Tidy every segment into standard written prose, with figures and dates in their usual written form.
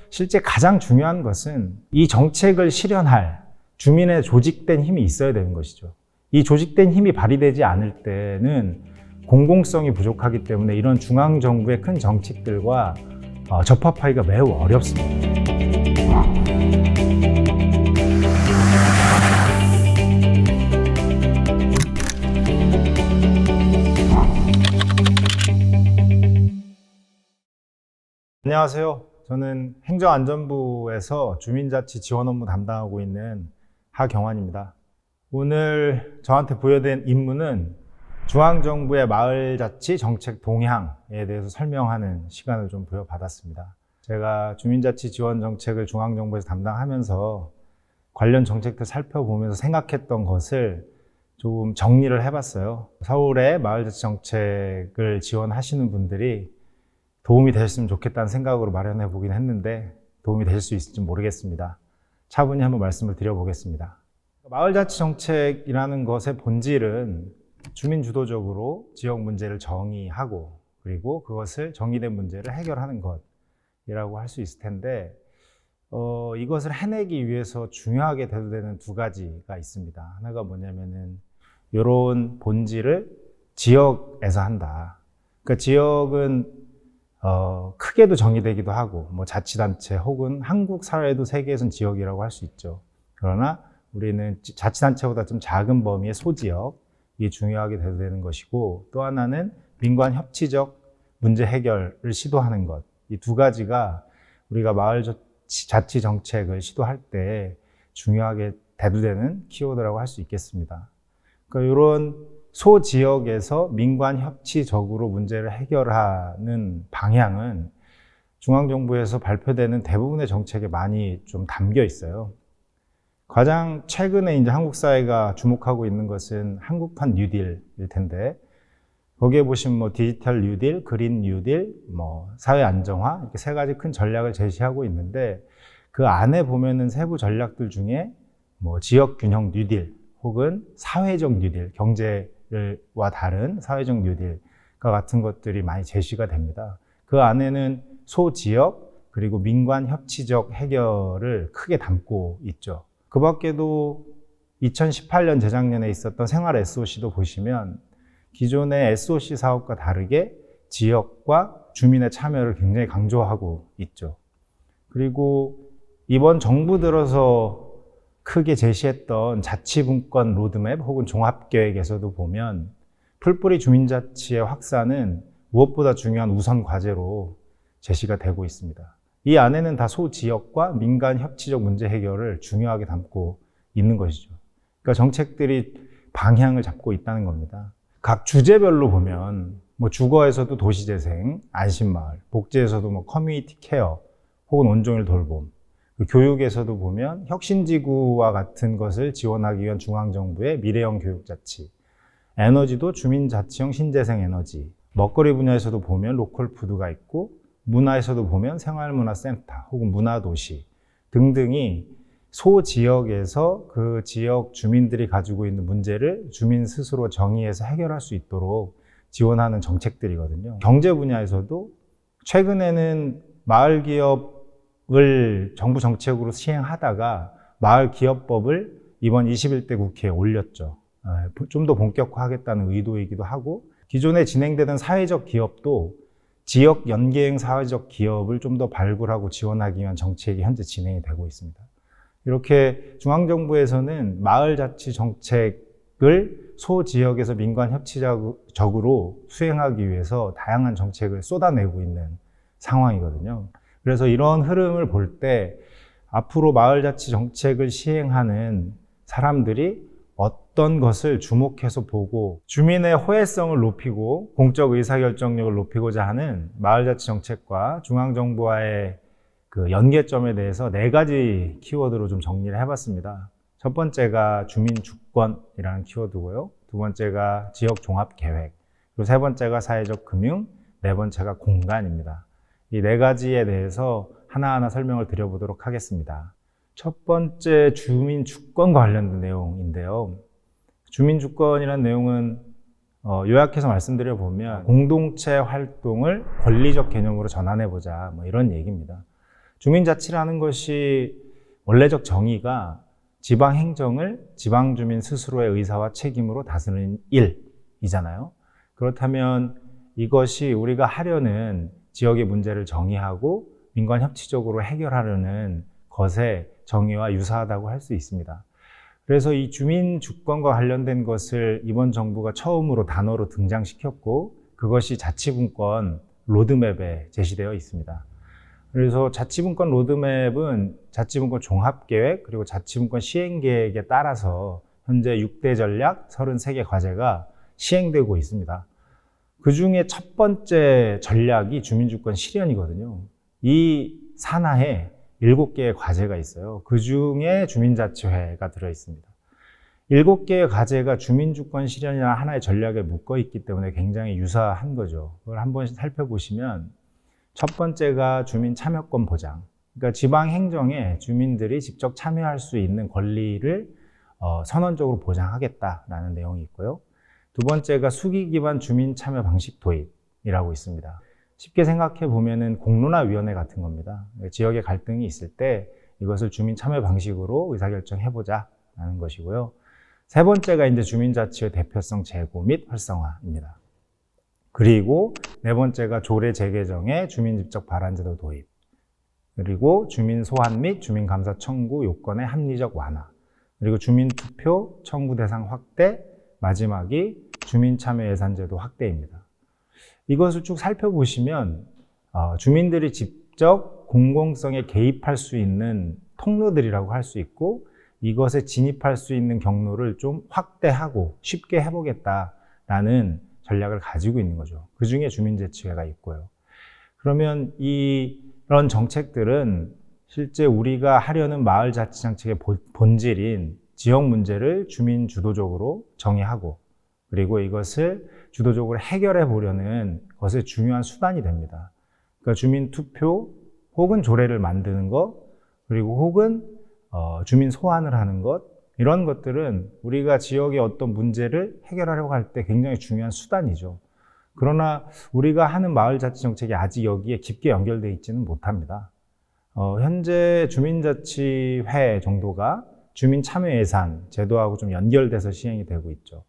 실제 가장 중요한 것은 이 정책을 실현할 주민의 조직된 힘이 있어야 되는 것이죠. 이 조직된 힘이 발휘되지 않을 때는 공공성이 부족하기 때문에 이런 중앙정부의 큰 정책들과 접합하기가 매우 어렵습니다. 안녕하세요. 저는 행정안전부에서 주민자치 지원 업무 담당하고 있는 하경환입니다. 오늘 저한테 부여된 임무는 중앙정부의 마을자치 정책 동향에 대해서 설명하는 시간을 좀 부여받았습니다. 제가 주민자치 지원 정책을 중앙정부에서 담당하면서 관련 정책들 살펴보면서 생각했던 것을 좀 정리를 해봤어요. 서울의 마을자치 정책을 지원하시는 분들이 도움이 되셨으면 좋겠다는 생각으로 마련해 보긴 했는데 도움이 되실 수 있을지 모르겠습니다. 차분히 한번 말씀을 드려보겠습니다. 마을자치 정책이라는 것의 본질은 주민 주도적으로 지역 문제를 정의하고 그리고 그것을 정의된 문제를 해결하는 것이라고 할 수 있을 텐데 이것을 해내기 위해서 중요하게 대두되는 두 가지가 있습니다. 하나가 뭐냐면은 이런 본질을 지역에서 한다. 그러니까 지역은 크게도 정의되기도 하고 뭐 자치단체 혹은 한국 사회도 세계에서는 지역이라고 할 수 있죠. 그러나 우리는 자치단체보다 좀 작은 범위의 소지역이 중요하게 대두되는 것이고 또 하나는 민관 협치적 문제 해결을 시도하는 것. 이 두 가지가 우리가 마을자치 정책을 시도할 때 중요하게 대두되는 키워드라고 할 수 있겠습니다. 그러니까 이런 소지역에서 민관 협치적으로 문제를 해결하는 방향은 중앙정부에서 발표되는 대부분의 정책에 많이 좀 담겨 있어요. 가장 최근에 이제 한국 사회가 주목하고 있는 것은 한국판 뉴딜일 텐데 거기에 보시면 뭐 디지털 뉴딜, 그린 뉴딜, 뭐 사회 안정화 이렇게 세 가지 큰 전략을 제시하고 있는데 그 안에 보면은 세부 전략들 중에 뭐 지역 균형 뉴딜 혹은 사회적 뉴딜, 경제와 다른 사회적 뉴딜과 같은 것들이 많이 제시가 됩니다. 그 안에는 소지역 그리고 민관 협치적 해결을 크게 담고 있죠. 그 밖에도 2018년 재작년에 있었던 생활 SOC도 보시면 기존의 SOC 사업과 다르게 지역과 주민의 참여를 굉장히 강조하고 있죠. 그리고 이번 정부 들어서 크게 제시했던 자치분권 로드맵 혹은 종합계획에서도 보면 풀뿌리 주민자치의 확산은 무엇보다 중요한 우선 과제로 제시가 되고 있습니다. 이 안에는 다 소지역과 민간 협치적 문제 해결을 중요하게 담고 있는 것이죠. 그러니까 정책들이 방향을 잡고 있다는 겁니다. 각 주제별로 보면 뭐 주거에서도 도시재생, 안심마을, 복지에서도 뭐 커뮤니티 케어 혹은 온종일 돌봄, 교육에서도 보면 혁신지구와 같은 것을 지원하기 위한 중앙정부의 미래형 교육자치, 에너지도 주민자치형 신재생 에너지, 먹거리 분야에서도 보면 로컬푸드가 있고 문화에서도 보면 생활문화센터 혹은 문화도시 등등이 소지역에서 그 지역 주민들이 가지고 있는 문제를 주민 스스로 정의해서 해결할 수 있도록 지원하는 정책들이거든요. 경제 분야에서도 최근에는 마을기업을 정부 정책으로 시행하다가 마을기업법을 이번 21대 국회에 올렸죠. 좀 더 본격화하겠다는 의도이기도 하고 기존에 진행되던 사회적 기업도 지역 연계형 사회적 기업을 좀 더 발굴하고 지원하기 위한 정책이 현재 진행이 되고 있습니다. 이렇게 중앙정부에서는 마을자치 정책을 소지역에서 민관 협치적으로 수행하기 위해서 다양한 정책을 쏟아내고 있는 상황이거든요. 그래서 이런 흐름을 볼 때 앞으로 마을자치 정책을 시행하는 사람들이 어떤 것을 주목해서 보고 주민의 호혜성을 높이고 공적 의사결정력을 높이고자 하는 마을자치 정책과 중앙정부와의 그 연계점에 대해서 네 가지 키워드로 좀 정리를 해봤습니다. 첫 번째가 주민주권이라는 키워드고요. 두 번째가 지역종합계획, 그리고 세 번째가 사회적 금융, 네 번째가 공간입니다. 이 네 가지에 대해서 하나하나 설명을 드려보도록 하겠습니다. 첫 번째 주민주권과 관련된 내용인데요. 주민주권이라는 내용은 요약해서 말씀드려보면 공동체 활동을 권리적 개념으로 전환해보자 뭐 이런 얘기입니다. 주민자치라는 것이 원래적 정의가 지방 행정을 지방 주민 스스로의 의사와 책임으로 다스리는 일이잖아요. 그렇다면 이것이 우리가 하려는 지역의 문제를 정의하고 민관 협치적으로 해결하려는 것의 정의와 유사하다고 할 수 있습니다. 그래서 이 주민 주권과 관련된 것을 이번 정부가 처음으로 단어로 등장시켰고, 그것이 자치분권 로드맵에 제시되어 있습니다. 그래서 자치분권 로드맵은 자치분권 종합계획 그리고 자치분권 시행계획에 따라서 현재 6대 전략 33개 과제가 시행되고 있습니다. 그 중에 첫 번째 전략이 주민주권 실현이거든요. 이 산하에 7개의 과제가 있어요. 그 중에 주민자치회가 들어있습니다. 7개의 과제가 주민주권 실현이라는 하나의 전략에 묶어 있기 때문에 굉장히 유사한 거죠. 그걸 한번 살펴보시면 첫 번째가 주민 참여권 보장. 그러니까 지방 행정에 주민들이 직접 참여할 수 있는 권리를 선언적으로 보장하겠다라는 내용이 있고요. 두 번째가 수기 기반 주민 참여 방식 도입이라고 있습니다. 쉽게 생각해 보면은 공론화위원회 같은 겁니다. 지역에 갈등이 있을 때 이것을 주민 참여 방식으로 의사결정해보자라는 것이고요. 세 번째가 이제 주민자치의 대표성 제고 및 활성화입니다. 그리고 네 번째가 조례 재개정의 주민직접 발안제도 도입, 그리고 주민 소환 및 주민감사 청구 요건의 합리적 완화, 그리고 주민투표 청구 대상 확대, 마지막이 주민참여예산제도 확대입니다. 이것을 쭉 살펴보시면 주민들이 직접 공공성에 개입할 수 있는 통로들이라고 할 수 있고, 이것에 진입할 수 있는 경로를 좀 확대하고 쉽게 해보겠다라는 전략을 가지고 있는 거죠. 그 중에 주민자치회가 있고요. 그러면 이런 정책들은 실제 우리가 하려는 마을자치정책의 본질인 지역 문제를 주민 주도적으로 정의하고, 그리고 이것을 주도적으로 해결해 보려는 것의 중요한 수단이 됩니다. 그러니까 주민 투표 혹은 조례를 만드는 것, 그리고 혹은 주민 소환을 하는 것, 이런 것들은 우리가 지역의 어떤 문제를 해결하려고 할 때 굉장히 중요한 수단이죠. 그러나 우리가 하는 마을자치정책이 아직 여기에 깊게 연결되어 있지는 못합니다. 현재 주민자치회 정도가 주민참여예산 제도하고 좀 연결돼서 시행이 되고 있죠.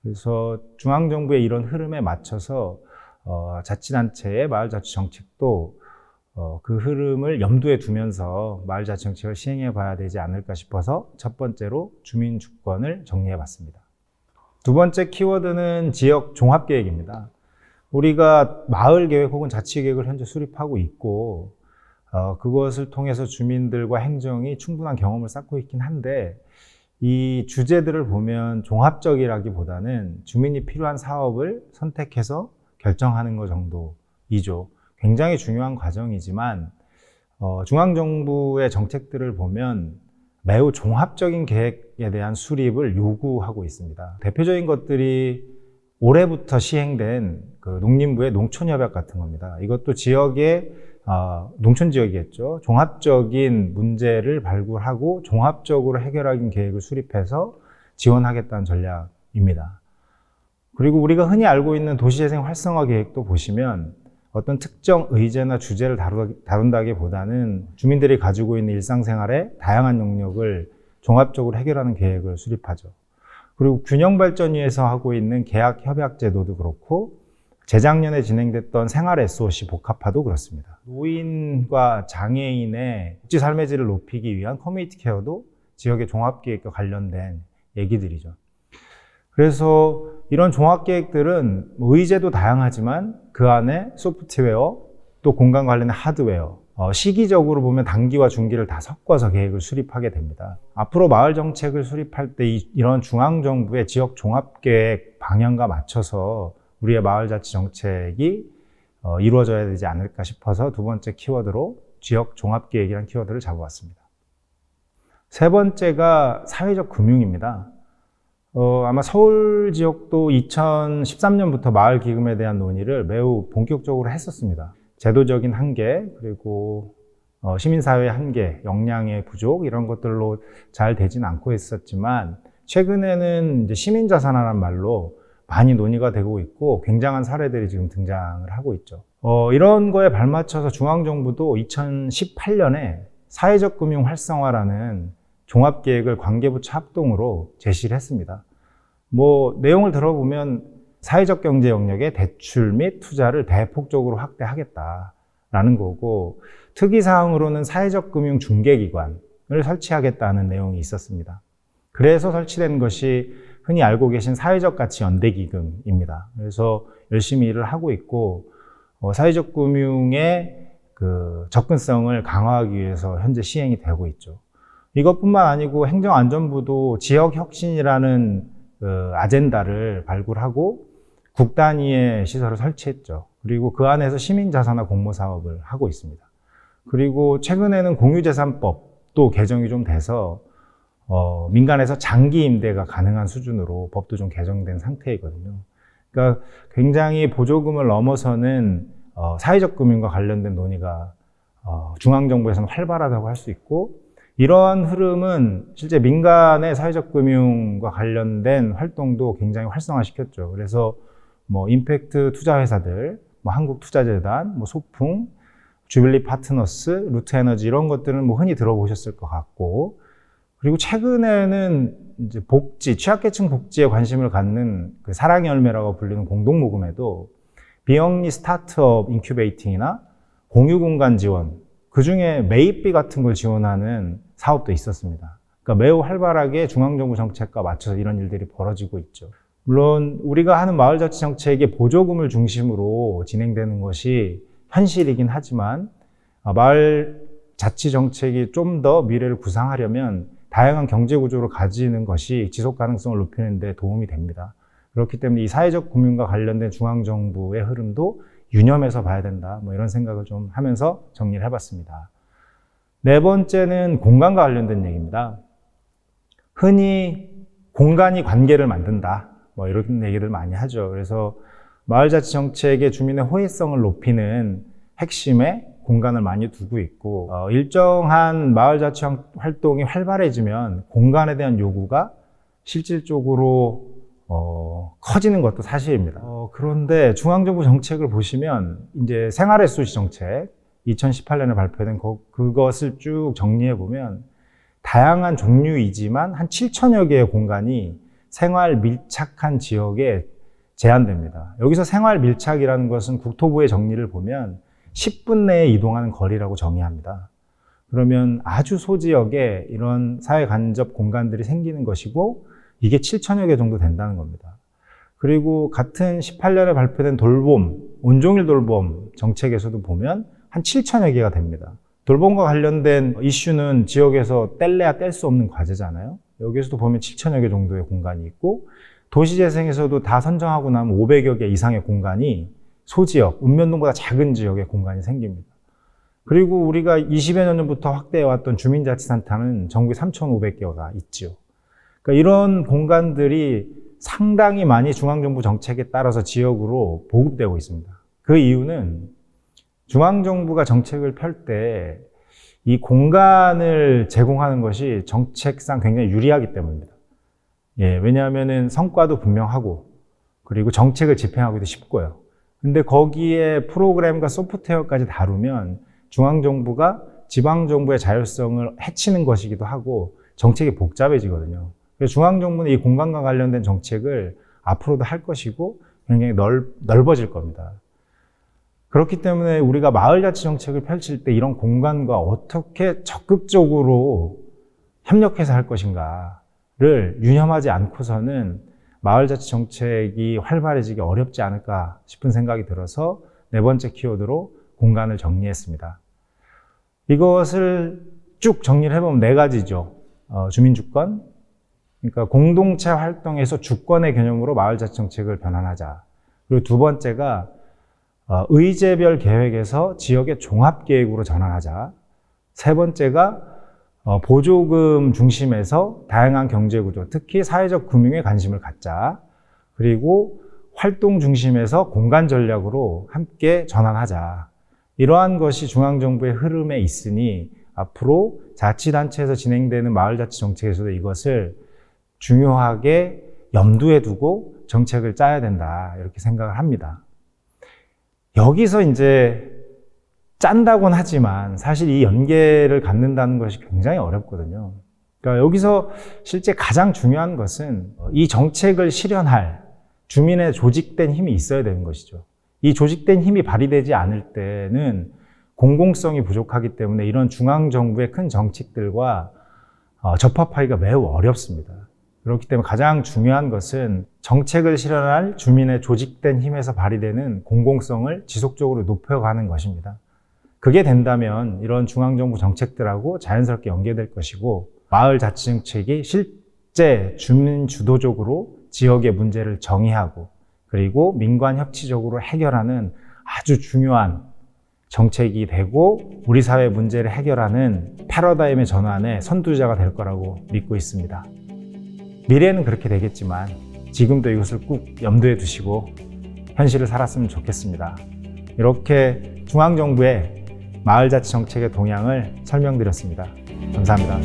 그래서 중앙정부의 이런 흐름에 맞춰서 자치단체의 마을자치정책도 그 흐름을 염두에 두면서 마을자치정책을 시행해 봐야 되지 않을까 싶어서 첫 번째로 주민주권을 정리해 봤습니다. 두 번째 키워드는 지역 종합계획입니다. 우리가 마을계획 혹은 자치계획을 현재 수립하고 있고, 그것을 통해서 주민들과 행정이 충분한 경험을 쌓고 있긴 한데, 이 주제들을 보면 종합적이라기보다는 주민이 필요한 사업을 선택해서 결정하는 것 정도이죠. 굉장히 중요한 과정이지만 중앙정부의 정책들을 보면 매우 종합적인 계획에 대한 수립을 요구하고 있습니다. 대표적인 것들이 올해부터 시행된 그 농림부의 농촌협약 같은 겁니다. 이것도 지역의 농촌지역이겠죠. 종합적인 문제를 발굴하고 종합적으로 해결하기 계획을 수립해서 지원하겠다는 전략입니다. 그리고 우리가 흔히 알고 있는 도시재생 활성화 계획도 보시면 어떤 특정 의제나 주제를 다룬다기보다는 주민들이 가지고 있는 일상생활의 다양한 영역을 종합적으로 해결하는 계획을 수립하죠. 그리고 균형발전위에서 하고 있는 계약협약제도도 그렇고, 재작년에 진행됐던 생활 SOC 복합화도 그렇습니다. 노인과 장애인의 복지 삶의 질을 높이기 위한 커뮤니티 케어도 지역의 종합계획과 관련된 얘기들이죠. 그래서 이런 종합계획들은 의제도 다양하지만 그 안에 소프트웨어, 또 공간 관련된 하드웨어, 시기적으로 보면 단기와 중기를 다 섞어서 계획을 수립하게 됩니다. 앞으로 마을 정책을 수립할 때 이런 중앙정부의 지역 종합계획 방향과 맞춰서 우리의 마을자치 정책이 이루어져야 되지 않을까 싶어서 두 번째 키워드로 지역 종합계획이라는 키워드를 잡아왔습니다. 세 번째가 사회적 금융입니다. 아마 서울 지역도 2013년부터 마을 기금에 대한 논의를 매우 본격적으로 했었습니다. 제도적인 한계, 그리고 시민사회의 한계, 역량의 부족, 이런 것들로 잘 되진 않고 있었지만, 최근에는 이제 시민자산화라는 말로 많이 논의가 되고 있고 굉장한 사례들이 지금 등장을 하고 있죠. 이런 거에 발맞춰서 중앙정부도 2018년에 사회적 금융 활성화라는 종합계획을 관계부처 합동으로 제시를 했습니다. 내용을 들어보면 사회적 경제 영역의 대출 및 투자를 대폭적으로 확대하겠다라는 거고, 특이사항으로는 사회적 금융 중개기관을 설치하겠다는 내용이 있었습니다. 그래서 설치된 것이 흔히 알고 계신 사회적 가치 연대기금입니다. 그래서 열심히 일을 하고 있고, 사회적 금융의 그 접근성을 강화하기 위해서 현재 시행이 되고 있죠. 이것뿐만 아니고 행정안전부도 지역혁신이라는 그 아젠다를 발굴하고 국 단위의 시설을 설치했죠. 그리고 그 안에서 시민자산화 공모사업을 하고 있습니다. 그리고 최근에는 공유재산법도 개정이 좀 돼서 민간에서 장기 임대가 가능한 수준으로 법도 좀 개정된 상태이거든요. 그러니까 굉장히 보조금을 넘어서는 사회적 금융과 관련된 논의가 중앙정부에서는 활발하다고 할 수 있고, 이러한 흐름은 실제 민간의 사회적 금융과 관련된 활동도 굉장히 활성화시켰죠. 그래서 임팩트 투자회사들, 한국투자재단, 소풍, 주빌리 파트너스, 루트에너지 이런 것들은 흔히 들어보셨을 것 같고, 그리고 최근에는 이제 취약계층 복지에 관심을 갖는 그 사랑의 열매라고 불리는 공동모금에도 비영리 스타트업 인큐베이팅이나 공유공간 지원, 그 중에 매입비 같은 걸 지원하는 사업도 있었습니다. 그러니까 매우 활발하게 중앙정부 정책과 맞춰서 이런 일들이 벌어지고 있죠. 물론 우리가 하는 마을자치 정책의 보조금을 중심으로 진행되는 것이 현실이긴 하지만, 마을자치 정책이 좀 더 미래를 구상하려면 다양한 경제구조를 가지는 것이 지속가능성을 높이는 데 도움이 됩니다. 그렇기 때문에 이 사회적 금융과 관련된 중앙정부의 흐름도 유념해서 봐야 된다, 이런 생각을 좀 하면서 정리를 해봤습니다. 네 번째는 공간과 관련된 얘기입니다. 흔히 공간이 관계를 만든다, 이런 얘기를 많이 하죠. 그래서 마을자치 정책의 주민의 호혜성을 높이는 핵심에 공간을 많이 두고 있고, 일정한 마을자치 활동이 활발해지면 공간에 대한 요구가 실질적으로 커지는 것도 사실입니다. 그런데 중앙정부 정책을 보시면 이제 생활의수시 정책 2018년에 발표된 그것을 쭉 정리해 보면 다양한 종류이지만 한 7천여 개의 공간이 생활 밀착한 지역에 제한됩니다. 여기서 생활 밀착이라는 것은 국토부의 정리를 보면 10분 내에 이동하는 거리라고 정의합니다. 그러면 아주 소지역에 이런 사회 간접 공간들이 생기는 것이고, 이게 7천여 개 정도 된다는 겁니다. 그리고 같은 18년에 발표된 돌봄, 온종일 돌봄 정책에서도 보면 한 7천여 개가 됩니다. 돌봄과 관련된 이슈는 지역에서 뗄래야 뗄 수 없는 과제잖아요. 여기서도 보면 7천여 개 정도의 공간이 있고, 도시재생에서도 다 선정하고 나면 500여 개 이상의 공간이 소지역, 읍면동보다 작은 지역에 공간이 생깁니다. 그리고 우리가 20여 년 전부터 확대해왔던 주민자치센터는 전국에 3,500개가 있죠. 그러니까 이런 공간들이 상당히 많이 중앙정부 정책에 따라서 지역으로 보급되고 있습니다. 그 이유는 중앙정부가 정책을 펼 때 이 공간을 제공하는 것이 정책상 굉장히 유리하기 때문입니다. 왜냐하면 성과도 분명하고, 그리고 정책을 집행하기도 쉽고요. 근데 거기에 프로그램과 소프트웨어까지 다루면 중앙정부가 지방정부의 자율성을 해치는 것이기도 하고 정책이 복잡해지거든요. 그래서 중앙정부는 이 공간과 관련된 정책을 앞으로도 할 것이고 굉장히 넓어질 겁니다. 그렇기 때문에 우리가 마을자치 정책을 펼칠 때 이런 공간과 어떻게 적극적으로 협력해서 할 것인가를 유념하지 않고서는 마을자치 정책이 활발해지기 어렵지 않을까 싶은 생각이 들어서 네 번째 키워드로 공간을 정리했습니다. 이것을 쭉 정리를 해보면 네 가지죠. 주민주권, 그러니까 공동체 활동에서 주권의 개념으로 마을자치 정책을 변환하자. 그리고 두 번째가 의제별 계획에서 지역의 종합계획으로 전환하자. 세 번째가 보조금 중심에서 다양한 경제구조, 특히 사회적 금융에 관심을 갖자. 그리고 활동 중심에서 공간 전략으로 함께 전환하자. 이러한 것이 중앙정부의 흐름에 있으니 앞으로 자치단체에서 진행되는 마을자치 정책에서도 이것을 중요하게 염두에 두고 정책을 짜야 된다, 이렇게 생각을 합니다. 여기서 이제 짠다고는 하지만 사실 이 연계를 갖는다는 것이 굉장히 어렵거든요. 그러니까 여기서 실제 가장 중요한 것은 이 정책을 실현할 주민의 조직된 힘이 있어야 되는 것이죠. 이 조직된 힘이 발휘되지 않을 때는 공공성이 부족하기 때문에 이런 중앙정부의 큰 정책들과 접합하기가 매우 어렵습니다. 그렇기 때문에 가장 중요한 것은 정책을 실현할 주민의 조직된 힘에서 발휘되는 공공성을 지속적으로 높여가는 것입니다. 그게 된다면 이런 중앙정부 정책들하고 자연스럽게 연계될 것이고, 마을자치정책이 실제 주민 주도적으로 지역의 문제를 정의하고 그리고 민관 협치적으로 해결하는 아주 중요한 정책이 되고 우리 사회 문제를 해결하는 패러다임의 전환의 선두자가 될 거라고 믿고 있습니다. 미래는 그렇게 되겠지만 지금도 이것을 꼭 염두에 두시고 현실을 살았으면 좋겠습니다. 이렇게 중앙정부의 마을자치 정책의 동향을 설명드렸습니다. 감사합니다.